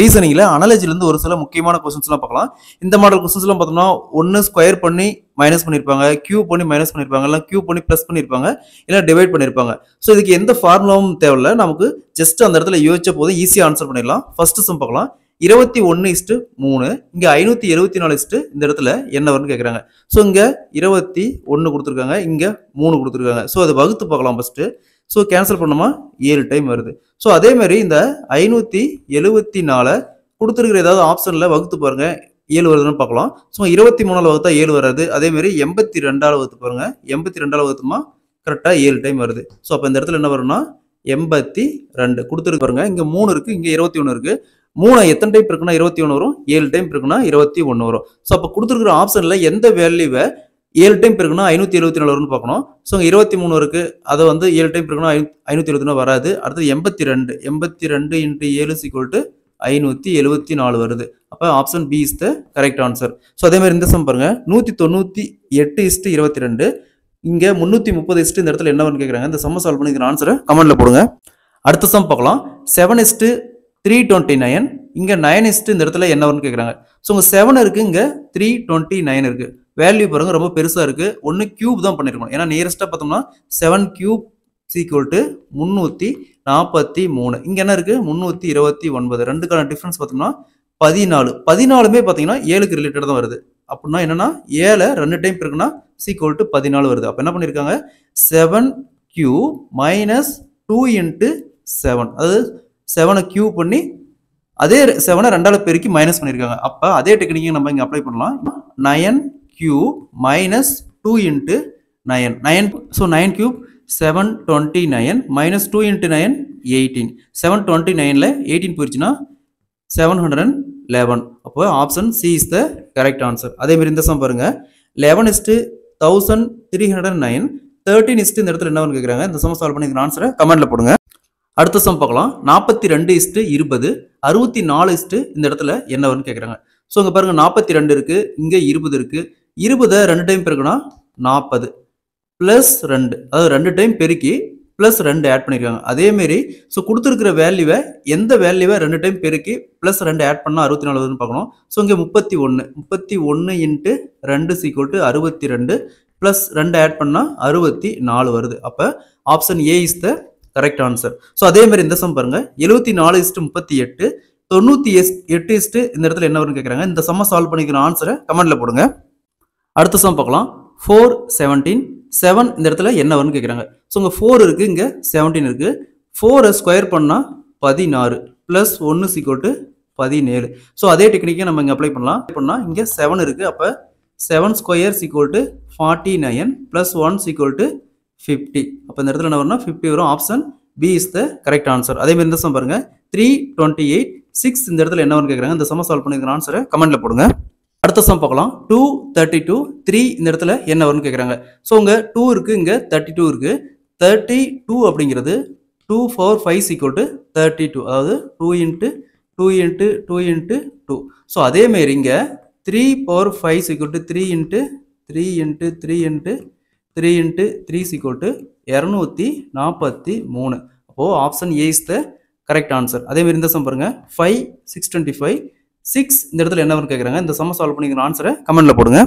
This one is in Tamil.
ரீசனிங்ல அனாலஜில இருந்து ஒரு சில முக்கியமான क्वेश्चंसலாம் பார்க்கலாம். இந்த மாடல் क्वेश्चंसலாம் பார்த்தோம்னா ஒன்னு ஸ்கொயர் பண்ணி மைனஸ் பண்ணிருப்பாங்க, கியூப் பண்ணி மைனஸ் பண்ணிருப்பாங்க, இல்ல கியூப் பண்ணி பிளஸ் பண்ணிருப்பாங்க, இல்ல டிவைட் பண்ணிருப்பாங்க. சோ இதுக்கு எந்த ஃபார்முலாவும் தேவையில்ல. நமக்கு ஜஸ்ட் அந்த இடத்துல யோசிச்ச போதும் ஈஸியா ஆன்சர் பண்ணிடலாம். ஃபர்ஸ்ட் சம் பார்க்கலாம். 21:3 இங்க 574 இந்த இடத்துல என்ன வரும்னு கேக்குறாங்க. சோ இங்க 21 கொடுத்திருக்காங்க, இங்க 3 கொடுத்திருக்காங்க. சோ அது வகுத்து பார்க்கலாம் ஃபர்ஸ்ட். சோ கேன்சல் பண்ணோமா 7 டைம் வருது. சோ அதே மாதிரி இந்த 574 கொடுத்திருக்கிற ஏதாவது ஆப்ஷன்ல வகுத்து பாருங்க 7 வருதுன்னு பார்க்கலாம். சோ 23 வகுத்தா 7 வராது. அதே மாதிரி 82 வகுத்து பாருங்க. 82 வகுத்துமா கரெக்ட்டா 7 டைம் வருது. சோ அப்ப இந்த இடத்துல என்ன வரும்னா 82 கொடுத்திருக்கு பாருங்க. இங்க 3 இருக்கு, இங்க 21 இருக்கு. 3 எத்தனை டைம் இருக்குன்னா 21 வரும், 7 டைம் இருக்குன்னா 21 வரும். சோ அப்ப கொடுத்திருக்கிற ஆப்ஷன்ல எந்த வேல்யூவை 7 டைம் இருக்குன்னா 574 வரும்னு பார்க்கணும். சோ 23 இருக்கு, அதை வந்து 7 டைம் இருக்குன்னா 574 வராது. அடுத்து 82 into 7 574 வருது. அப்ப option B is the correct answer. So அதே மாதிரி இந்த சம் பாருங்க. 198:22 இங்க 330 இந்த இடத்துல என்ன வரும்னு கேக்குறாங்க. இந்த சம் சால்வ் பண்ணி இந்த ஆன்சரை கமெண்ட்ல போடுங்க. அடுத்த சம் பார்க்கலாம். 7:329 இங்க 9 இந்த இடத்துல என்ன வரும்னு கேக்குறாங்க. சோ உங்க 7 இருக்கு, இங்க 329 இருக்கு. வேல்யூ பாருங்க ரொம்ப பெருசா இருக்கு. ஒன்னு கியூப் தான் பண்ணிருக்கணும். ஏன்னா நியரஸ்டா பார்த்தோம்னா 7 கியூப் = 343. இங்க என்ன இருக்கு 329. ரெண்டுக்கான டிஃபரன்ஸ் பார்த்தோம்னா 14. 14மே பாத்தீங்கன்னா 7க்கு ரிலேட்டட் தான் வருது. அப்படின்னா என்னன்னா 7 2 டைம் இருக்குன்னா = 14 வருது. அப்ப என்ன பண்ணிருக்காங்க 7 கியூப் மைனஸ் 2 into 7, அதாவது 7 கியூப் பண்ணி அதே 7 ரெண்டால பெருக்கி மைனஸ் பண்ணிருக்காங்க. அப்ப அதே டெக்னிக்கை நம்ம இங்க அப்ளை பண்ணலாம். 9 cube minus 2 into 9. So 9 cube 729 minus 2 into 9 18. 729ல 18 போயிருச்சுன்னா 711. அப்போ option C is the correct answer. அதே மாதிரி இந்த சம் பாருங்க. 11:1309 13 இந்த இடத்துல என்ன வரும்னு கேக்குறாங்க. இந்த சம் சால்வ் பண்ணி ஆன்சரை கமெண்ட்ல போடுங்க. அடுத்த சம் பார்க்கலாம். 42:20 64 இந்த இடத்துல என்ன வரும்னு கேக்குறாங்க. சோ இங்க பாருங்க 42 இருக்கு, இங்க 20 இருக்கு. 20 2 டைம் பெருக்குனா 40 பிளஸ் 2, அதாவது 2 டைம் பெருக்கி பிளஸ் 2 ஆட் பண்ணிருக்காங்க. அதே மாதிரி சோ கொடுத்திருக்கிற வேல்யூவை எந்த வேல்யூவை 2 டைம் பெருக்கி பிளஸ் 2 ஆட் பண்ணா 64 வருதுன்னு பார்க்கணும். சோ இங்க 31 into 2 = 62 பிளஸ் 2 ஆட் பண்ணா 64 வருது. அப்ப option A is the correct answer. So அதே மாதிரி இந்த சம் பாருங்க. 74:38 98 இந்த இடத்துல என்ன வரும்னு கேக்குறாங்க. இந்த சம்ம சால்வ் பண்ணிக்கிற ஆன்சரை கமெண்ட்ல போடுங்க. அடுத்த சம் பார்க்கலாம். 417 7 இந்த இடத்துல என்ன வரும்னு கேக்குறாங்க. சோ இங்க 4 இருக்கு, இங்க 17 இருக்கு. 4 ஸ்கொயர் பண்ணா 16 பிளஸ் 1 = 17. சோ அதே டெக்னிக்கை நம்ம இங்க அப்ளை பண்ணலாம். இங்க 7 இருக்கு. அப்ப 7 ஸ்கொயர் = 49 பிளஸ் 1 = 50. அப்ப இந்த இடத்துல என்ன வரும்னா 50 வரும். Option B is the correct answer. அதே மாதிரி இந்த சம் பாருங்க. 328 6 இந்த இடத்துல என்ன வரும்னு கேக்குறாங்க. இந்த சம் சால்வ் பண்ணி ஆன்சரை கமெண்ட்ல போடுங்க. அடுத்த சம் பார்க்கலாம். 232 3 இந்த இடத்துல என்ன வரும்னு கேக்குறாங்க. சோ இங்க 2 இருக்கு, இங்க 32 இருக்கு. 32 அப்படிங்கிறது 2 4 5 = 32, அதாவது 2 into 2 into 2 into 2. சோ அதே மாதிரி இங்க 3 power 5 = 3 into 3 into 3 into 3 into 3 = 243. அப்போ option A is the correct answer. அதே மாதிரி இந்த சம் பாருங்க. 5 625 6 இந்த இடத்துல என்ன வரும்னு கேக்குறாங்க. இந்த சம் சால்வ் பண்ணிக்கிற ஆன்சரை கமெண்ட்ல போடுங்க.